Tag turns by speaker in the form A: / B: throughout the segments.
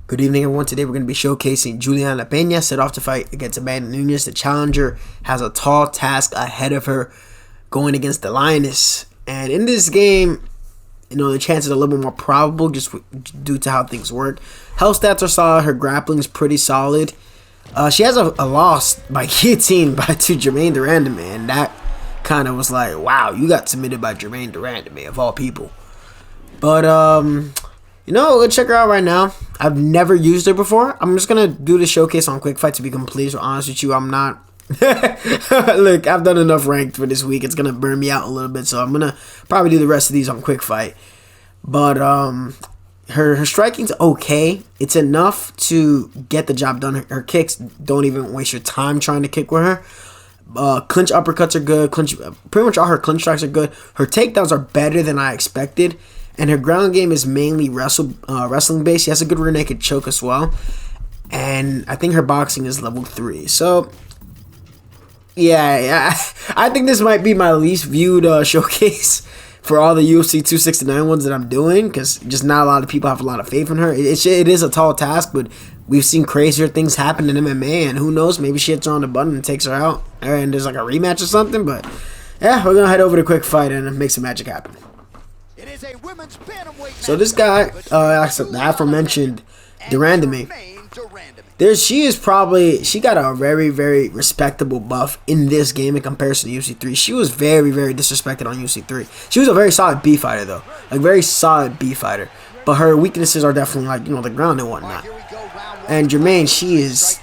A: Good evening, everyone. Today we're going to be showcasing Julianna Pena set off to fight against Amanda Nunes. The challenger has a tall task ahead of her going against the Lioness. And in this game, the chances are a little bit more probable just due to how things work. Health stats are solid. Her grappling is pretty solid. She has a loss by guillotine to Jermaine Durandame, and that kind of was like, wow, you got submitted by Jermaine Durandame, of all people. But, we'll check her out right now. I've never used her before. I'm just going to do the showcase on Quick Fight, to be completely honest with you. I'm not... Look, I've done enough ranked for this week. It's going to burn me out a little bit, so I'm going to probably do the rest of these on Quick Fight. But her striking's okay. It's enough to get the job done. Her kicks, don't even waste your time trying to kick with her. Clinch uppercuts are good. Pretty much all her clinch strikes are good. Her takedowns are better than I expected. And her ground game is mainly wrestling based. She has a good rear naked choke as well. And I think her boxing is level 3. So, yeah, I think this might be my least viewed showcase for all the UFC 269 ones that I'm doing. Because just not a lot of people have a lot of faith in her. It is a tall task, but we've seen crazier things happen in MMA. And who knows, maybe she hits her on the button and takes her out. And there's like a rematch or something. But, yeah, we're going to head over to Quick Fight and make some magic happen. So this guy, the aforementioned Durandame, she got a very, very respectable buff in this game in comparison to UFC 3. She was very, very disrespected on UFC 3. She was a very solid B fighter though, like very solid B fighter. But her weaknesses are definitely like the ground and whatnot. And Jermaine, she's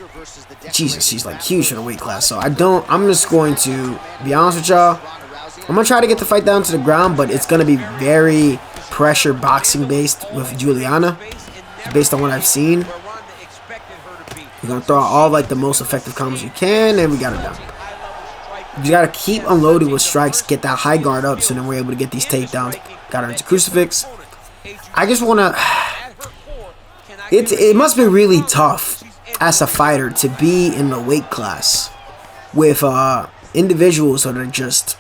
A: like huge for the weight class. So I'm just going to be honest with y'all. I'm going to try to get the fight down to the ground, but it's going to be very pressure boxing based with Julianna, based on what I've seen. We're going to throw out all like the most effective combos you can, and we got it done. You got to keep unloading with strikes, get that high guard up, so then we're able to get these takedowns. Got her into crucifix. I just want to... It must be really tough as a fighter to be in the weight class with individuals that are just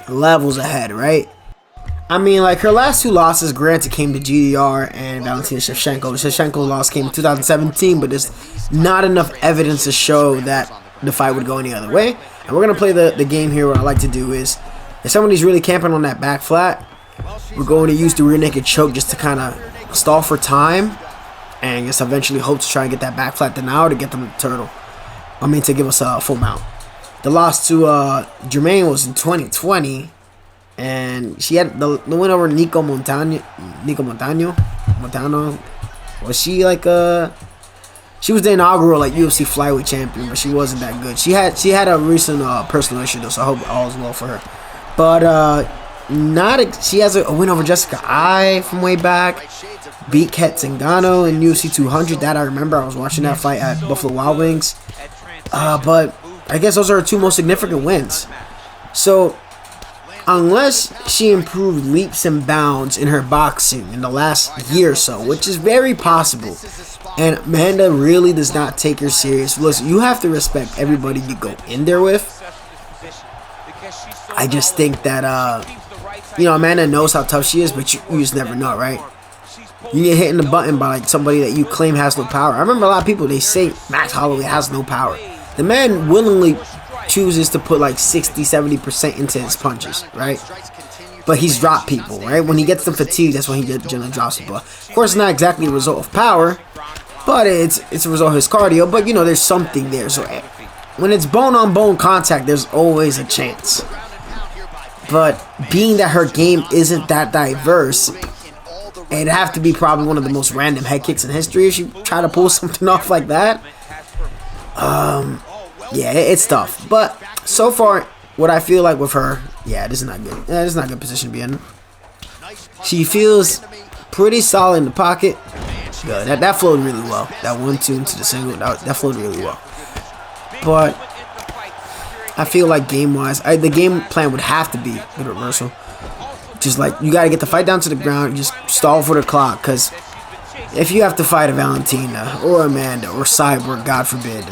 A: levels ahead, right? I mean, like, her last 2 losses, granted, came to GDR and Valentina Shevchenko. The Shevchenko loss came in 2017, but there's not enough evidence to show that the fight would go any other way. And we're going to play the game here. What I like to do is, if somebody's really camping on that back flat, we're going to use the rear naked choke just to kind of stall for time and just eventually hope to try and get that back flat denial to get them to turtle. To give us a full mount. The loss to Jermaine was in 2020, and she had the win over Nico Montano. Was she like she was the inaugural like UFC flyweight champion, but she wasn't that good. She had a recent personal issue though, so I hope all is well for her. But she has a win over Jessica I from way back. Beat Kat Zingano in UFC 200. That I remember. I was watching that fight at Buffalo Wild Wings. But I guess those are her 2 most significant wins. So, unless she improved leaps and bounds in her boxing in the last year or so, which is very possible, and Amanda really does not take her serious. Listen, you have to respect everybody you go in there with. I just think that, Amanda knows how tough she is, but you just never know, right? You get hit in the button by like somebody that you claim has no power. I remember a lot of people, they say Max Holloway has no power. The man willingly chooses to put like 60-70% into his punches, right? But he's dropped people, right? When he gets them fatigued, that's when he generally drops people. Of course, it's not exactly a result of power, but it's a result of his cardio. But, there's something there. So when it's bone-on-bone contact, there's always a chance. But being that her game isn't that diverse, it'd have to be probably one of the most random head kicks in history if you try to pull something off like that. Yeah, it's tough. But so far, what I feel like with her, this is not good. This is not a good position to be in. She feels pretty solid in the pocket. Good. That flowed really well. That 1-2 into the single, that flowed really well. But I feel like game-wise, the game plan would have to be the reversal. Just like, you got to get the fight down to the ground, just stall for the clock, because if you have to fight a Valentina or Amanda or Cyborg, God forbid,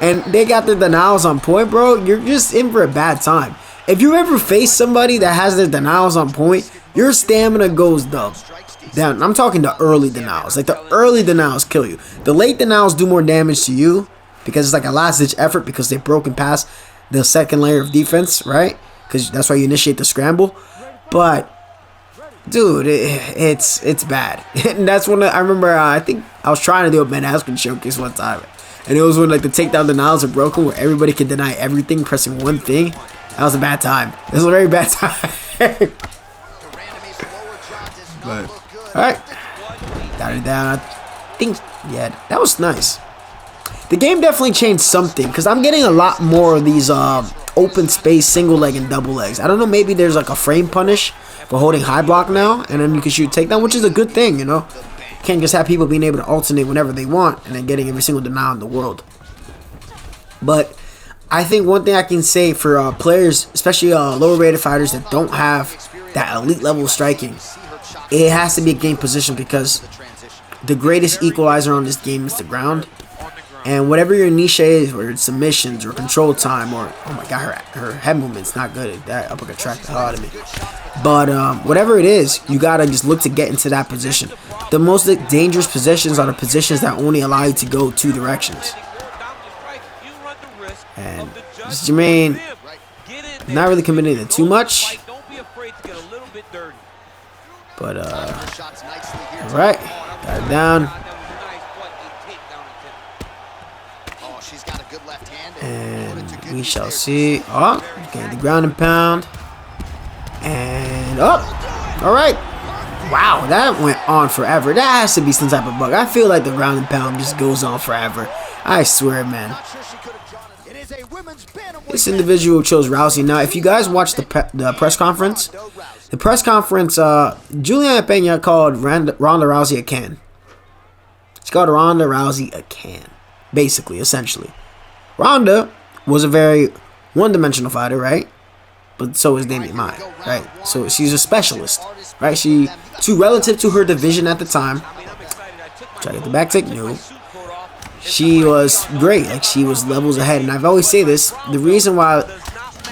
A: and they got their denials on point, bro, you're just in for a bad time. If you ever face somebody that has their denials on point, your stamina goes dumb. Down. I'm talking the early denials. Like the early denials kill you. The late denials do more damage to you because it's like a last ditch effort because they've broken past the second layer of defense, right? Because that's why you initiate the scramble. But dude, it's bad. And that's when I remember. I think I was trying to do a Ben Askren showcase one time, and it was when like the takedown denials are broken, where everybody can deny everything pressing one thing. That was a bad time. It was a very bad time. But alright, got it down. I think, yeah, that was nice. The game definitely changed something because I'm getting a lot more of these open space single leg and double legs. I don't know, maybe there's like a frame punish for holding high block now, and then you can shoot takedown, which is a good thing, you know. You can't just have people being able to alternate whenever they want and then getting every single denial in the world. But I think one thing I can say for players, especially lower rated fighters that don't have that elite level of striking, it has to be a game position because the greatest equalizer on this game is the ground. And whatever your niche is, whether it's submissions or control time or, oh my god, her head movement's not good. That uppercut tracked the hell out of me. But whatever it is, you gotta just look to get into that position. The most dangerous positions are the positions that only allow you to go two directions. And Jermaine not really committing to too much. But alright, got it down. And we shall see. Oh, okay, the ground and pound. And up. Alright. Wow, that went on forever. That has to be some type of bug. I feel like the ground and pound just goes on forever. I swear, man. This individual chose Rousey. Now, if you guys watch the press conference, Julianna Pena called Ronda Rousey a can. She called Ronda Rousey a can, basically, essentially. Ronda was a very one-dimensional fighter, right? But so is Damian Maia, right? So she's a specialist, right? She relative to her division at the time. Try to get the back take, no. She was great, like she was levels ahead. And I've always say this: the reason why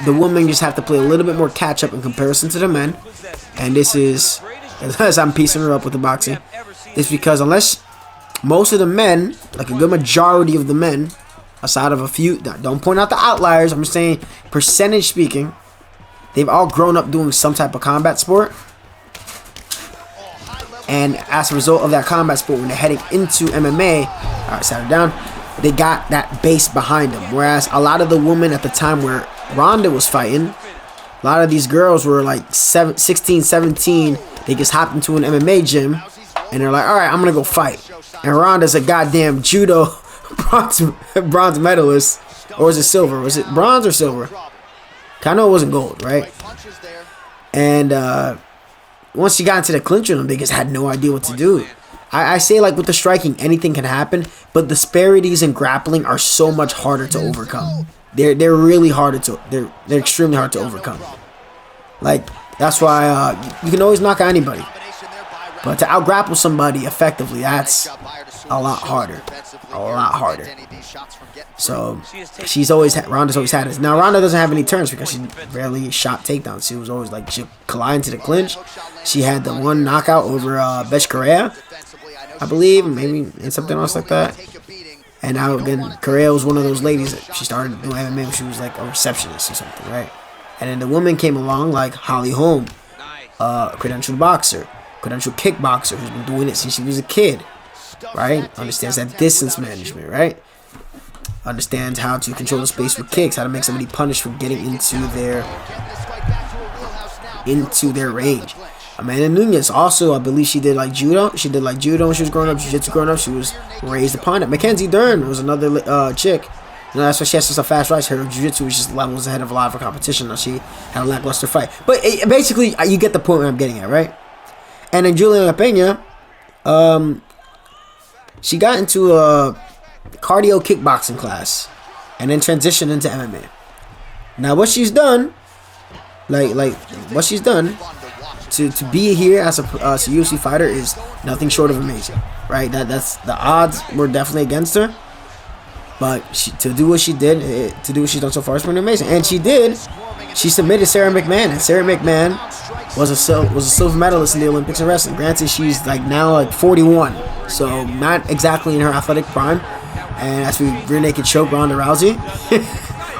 A: the women just have to play a little bit more catch-up in comparison to the men, and this is, as I'm piecing her up with the boxing, is because unless most of the men, like a good majority of the men, aside of a few, don't point out the outliers, I'm just saying percentage speaking, they've all grown up doing some type of combat sport. And as a result of that combat sport, when they're heading into MMA, alright, set her down, they got that base behind them. Whereas a lot of the women at the time where Ronda was fighting, a lot of these girls were like 16, 17. They just hopped into an MMA gym and they're like, alright, I'm going to go fight. And Ronda's a goddamn judo bronze medalist. Or was it silver? Was it bronze or silver? I know it wasn't gold, right? And once you got into the clinch with them, they just had no idea what to do. I say, like, with the striking, anything can happen, but disparities in grappling are so much harder to overcome. They're really harder to they're extremely hard to overcome. Like, that's why you can always knock out anybody, but to out grapple somebody effectively, that's a lot harder. A lot harder. So Ronda's always had this. Now Ronda doesn't have any turns because she rarely shot takedowns. She was always like she collided to the clinch. She had the one knockout over Betch Correa, I believe, maybe and something else like that. And now again, Correa was one of those ladies that she started doing MMA when she was like a receptionist or something, right? And then the women came along like Holly Holm, credentialed boxer, credentialed kickboxer who's been doing it since she was a kid. Right? Understands that distance management, right? Understands how to control the space with kicks, how to make somebody punish for getting into their range. Amanda Nunes also, I believe she did like judo. She did like judo when she was growing up, jiu-jitsu growing up. She was raised upon it. Mackenzie Dern was another chick. You know, that's why she has such a fast rise. Her jiu-jitsu was just levels ahead of a lot of her competition. Now she had a lackluster fight. But basically, you get the point where I'm getting at, right? And then Julianna Pena, she got into a cardio kickboxing class and then transitioned into MMA. Now what she's done, what she's done to be here as a UFC fighter is nothing short of amazing, right? That's the odds were definitely against her, but to do what she did, to do what she's done so far, has been amazing. And she did she submitted Sarah McMahon, and Sarah McMahon was a silver medalist in the Olympics in wrestling. Granted, she's like now like 41, so not exactly in her athletic prime. And as we rear naked choke Ronda Rousey,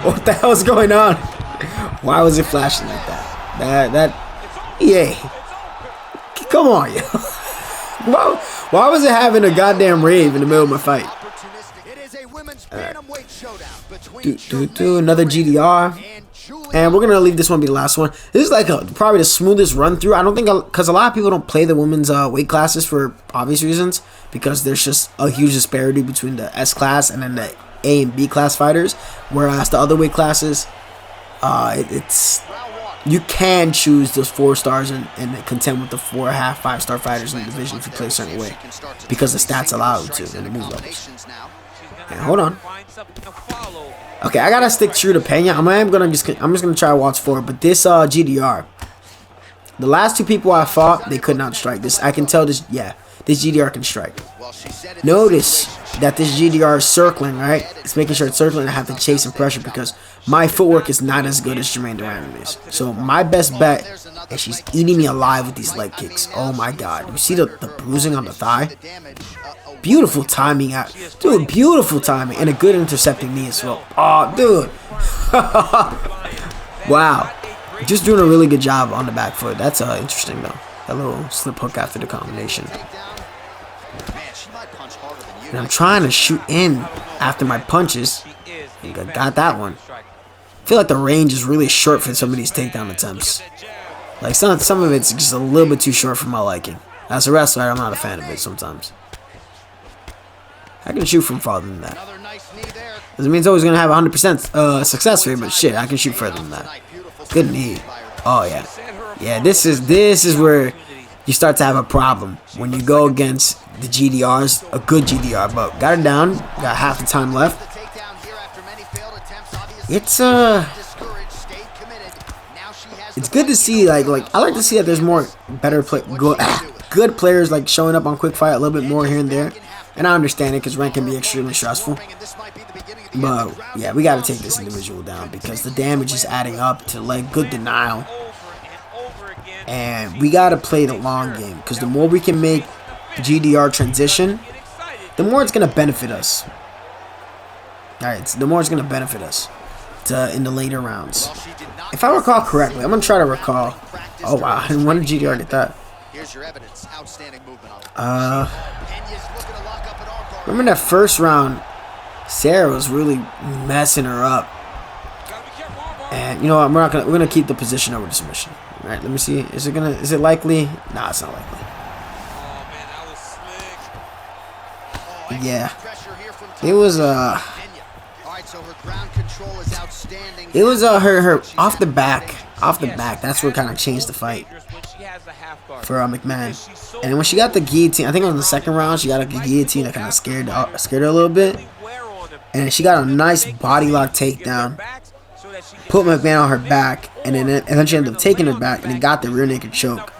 A: what the hell is going on? Why was it flashing like that? EA, come on, yo. Why was it having a goddamn rave in the middle of my fight? Do another GDR. And we're going to leave this one be the last one. This is like probably the smoothest run through. I don't think, because a lot of people don't play the women's weight classes for obvious reasons. Because there's just a huge disparity between the S class and then the A and B class fighters. Whereas the other weight classes, you can choose those 4 stars and contend with the 4.5, 5-star fighters in the division if you play a certain way. Because the stats allow you to in the move levels. And hold on. Okay, I gotta stick true to Pena. I'm just gonna try to watch for it. But this GDR, the last 2 people I fought, they could not strike. This I can tell. This GDR can strike. Notice that this GDR is circling, right? It's making sure it's circling. I have to chase and pressure because my footwork is not as good as Jermaine Durant is. So my best bet is she's eating me alive with these leg kicks. Oh my God! You see the bruising on the thigh? Beautiful timing out. Dude, beautiful timing. And a good intercepting knee as well. Oh, dude. Wow. Just doing a really good job on the back foot. That's interesting, though. That little slip hook after the combination. And I'm trying to shoot in after my punches. I got that one. I feel like the range is really short for some of these takedown attempts. Like, some of it's just a little bit too short for my liking. As a wrestler, I'm not a fan of it sometimes. I can shoot from farther than that. Doesn't mean it's always going to have 100% success rate, but shit, I can shoot further than that. Good knee. Oh, yeah. Yeah, this is where you start to have a problem. When you go against the GDRs, a good GDR, but got it down. Got half the time left. It's good to see, like I like to see that there's more good players like showing up on Quick Fight a little bit more here and there. And I understand it because rank can be extremely stressful. But, yeah, we got to take this individual down because the damage is adding up to, like, good denial. And we got to play the long game because the more we can make GDR transition, the more it's going to benefit us. Alright, so the more it's going to benefit us in the later rounds. If I recall correctly, I'm going to try to recall. Oh, wow. And when did GDR get that? Remember that first round, Sarah was really messing her up. And you know what? We're gonna keep the position over the submission. All right, let me see. Is it likely? Nah, it's not likely. Yeah. It was her off the back. That's what kind of changed the fight for McMahon. And when she got the guillotine, I think it was in the second round, she got a guillotine that kind of scared her a little bit. And she got a nice body lock takedown, put McMahon on her back, and then eventually ended up taking her back, and then got the rear naked choke.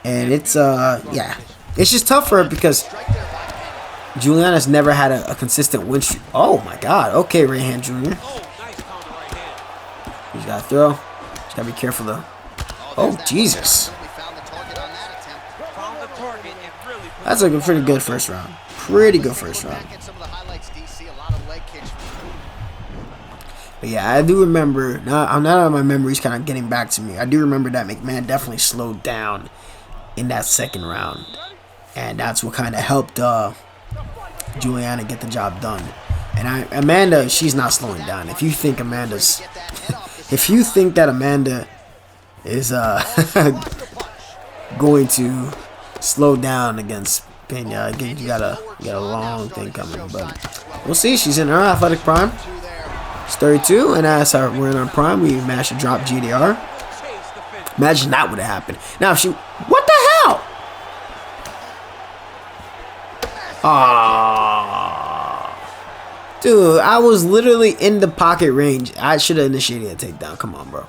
A: And it's yeah, it's just tough for her because Julianna's never had a consistent win streak. Oh my God! Okay, Rayhan Jr. He's got to throw. Just gotta be careful though. Oh Jesus! That's like a pretty good first round. Pretty good first round. But yeah, I do remember. Now my memory's kind of getting back to me. I do remember that McMahon definitely slowed down in that second round, and that's what kind of helped Julianna get the job done. And Amanda, she's not slowing down. If you think that Amanda is going to slow down against Pena, again, you got a long thing coming, but we'll see. She's in her athletic prime. She's 32, and as we're in our prime, we managed to drop GDR. Imagine that would have happened. Now, if she, what the hell? Ah, dude, I was literally in the pocket range. I should have initiated a takedown. Come on, bro.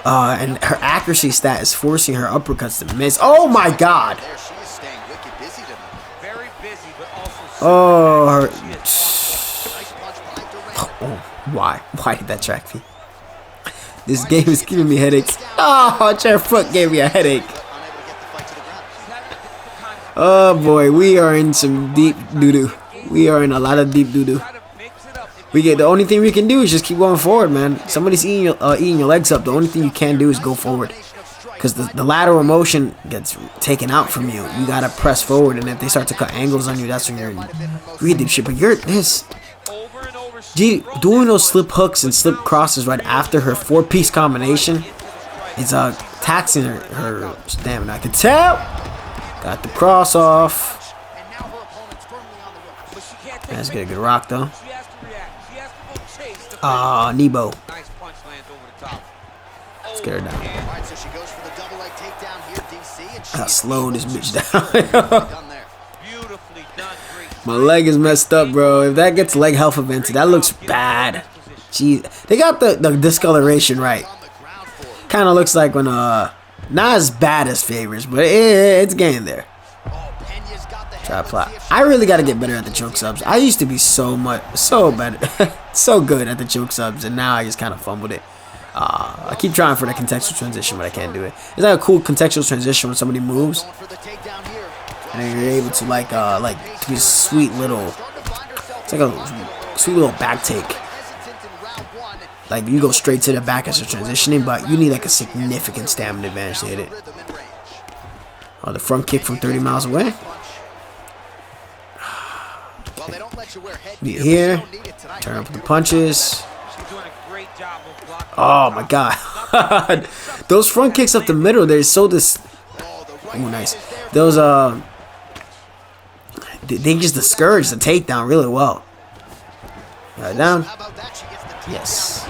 A: And her accuracy stat is forcing her uppercuts to miss. Oh my God! Oh, her. Oh, why? Why did that track me? This game is giving me headaches. Oh, chair foot gave me a headache. Oh boy, we are in some deep doo-doo. We are in a lot of deep doo-doo. The only thing we can do is just keep going forward, man. Somebody's eating your legs up. The only thing you can do is go forward. Because the lateral motion gets taken out from you. You gotta press forward, and if they start to cut angles on you, that's when you're in really deep shit. But doing those slip hooks and slip crosses right after her 4-piece combination is taxing her stamina. I can tell. Got the cross off. Let's get a good rock though. Ah, Nebo. Let's get her down. I slowed this bitch down. My leg is messed up, bro. If that gets leg health evented, that looks bad. Jeez, they got the discoloration right. Kind of looks like when not as bad as Favors, but it's getting there. Try to plot. I really got to get better at the choke subs. I used to be so better, so good at the choke subs, and now I just kind of fumbled it. I keep trying for the contextual transition, but I can't do it. It's like a cool contextual transition when somebody moves, and you're able to like do a sweet little. It's like a sweet little back take. Like you go straight to the back as you're transitioning, but you need like a significant stamina advantage to hit it. Oh, the front kick from 30 miles away. Be here. Turn up the punches. Oh my god. Those front kicks up the middle, they're so oh nice. Those they just discourage the takedown really well. Right down. Yes.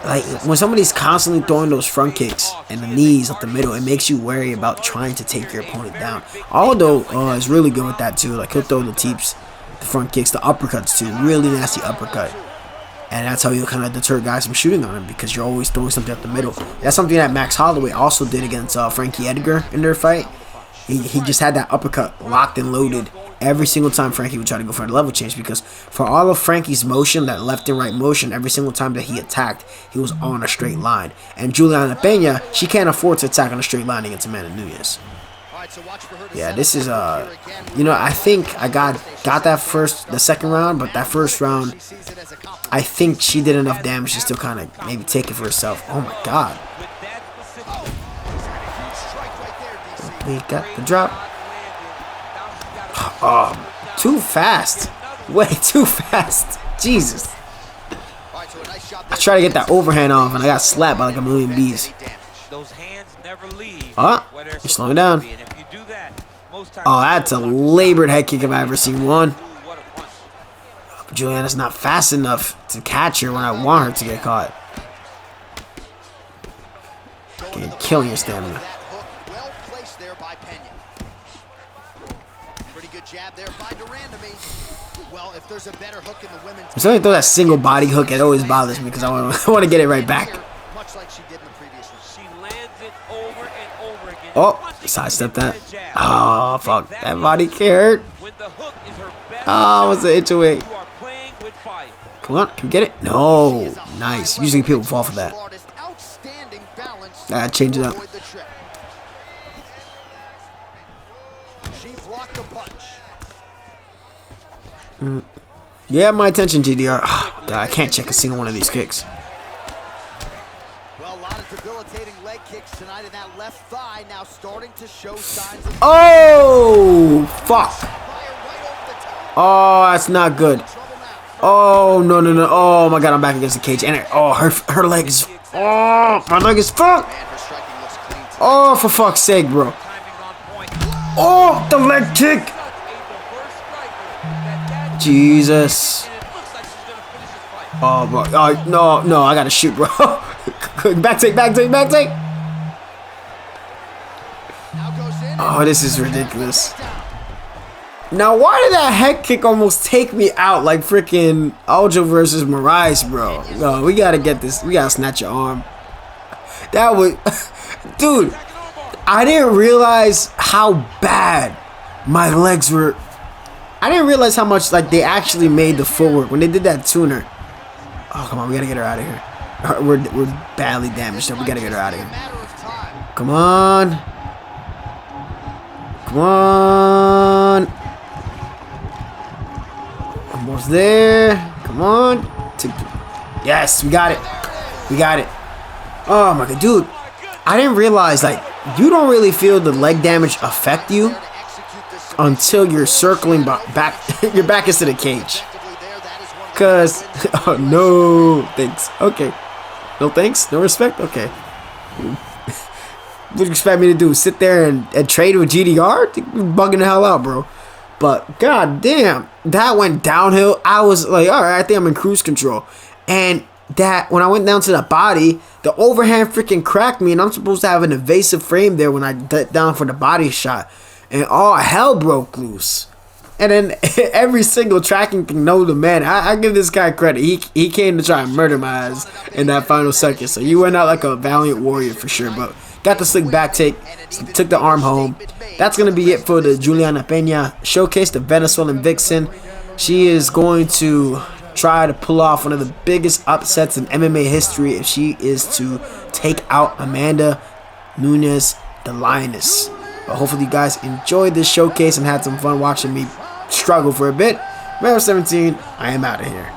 A: Like when somebody's constantly throwing those front kicks and the knees up the middle, it makes you worry about trying to take your opponent down. Although is really good with that too. Like he'll throw the teeps, the front kicks, the uppercuts too. Really nasty uppercut. And that's how you kind of deter guys from shooting on him, because you're always throwing something up the middle. That's something that Max Holloway also did against Frankie Edgar in their fight. He just had that uppercut locked and loaded every single time Frankie would try to go for a level change, because for all of Frankie's motion, that left and right motion, every single time that he attacked, he was on a straight line. And Julianna Pena, she can't afford to attack on a straight line against Amanda Nunes. Yeah, this is I think I got the second round, but that first round, I think she did enough damage to still kind of maybe take it for herself. Oh my god. We got the drop. Oh, too fast. Way too fast. Jesus. I tried to get that overhand off, and I got slapped by like a million bees. You're slowing down. Oh, that's a labored head kick if I ever seen one. But Julianna's not fast enough to catch her when I want her to get caught. Okay, killing your stamina. When somebody throw that single body hook, it always bothers me because I want to get it right back. Oh, sidestep that. Oh, fuck. That body hurt. Oh, what's the inch away? Come on, can we get it? No. Nice. Usually people fall for that. Change it up. Yeah, my attention, GDR. Oh, God, I can't check a single one of these kicks. Oh, fuck. Oh, that's not good. Oh, no. Oh, my God, I'm back against the cage. And her leg is... Oh, my leg is fucked. Oh, for fuck's sake, bro. Oh, the leg kick. Jesus. Oh, bro. Oh, no, I gotta shoot, bro. back take. Oh, this is ridiculous. Now, why did that head kick almost take me out like freaking Aljo versus Moraes, bro? No, we gotta get this. We gotta snatch your arm. That was... Dude, I didn't realize how bad my legs were. I didn't realize how much like they actually made the footwork when they did that tuner. Oh, come on, we gotta get her out of here. we're badly damaged, so we gotta get her out of here. Come on. Come on. Almost there. Come on. Yes, we got it. We got it. Oh my god, dude. I didn't realize, like, you don't really feel the leg damage affect you until you're circling back. Your back is to the cage. Cause, oh no, thanks. Okay. No thanks? No respect? Okay. What do you expect me to do? Sit there and trade with GDR? You're bugging the hell out, bro. But, god damn, that went downhill. I was like, alright, I think I'm in cruise control. And that, when I went down to the body, the overhand freaking cracked me, and I'm supposed to have an evasive frame there when I got down for the body shot. And all hell broke loose. And then every single tracking thing knows the man. I give this guy credit. He came to try and murder my ass in that final second. So you went out like a valiant warrior for sure. But got the slick back take. Took the arm home. That's going to be it for the Julianna Pena showcase, the Venezuelan Vixen. She is going to try to pull off one of the biggest upsets in MMA history if she is to take out Amanda Nunes, the Lioness. But hopefully you guys enjoyed this showcase and had some fun watching me struggle for a bit. Mayor 17, I am out of here.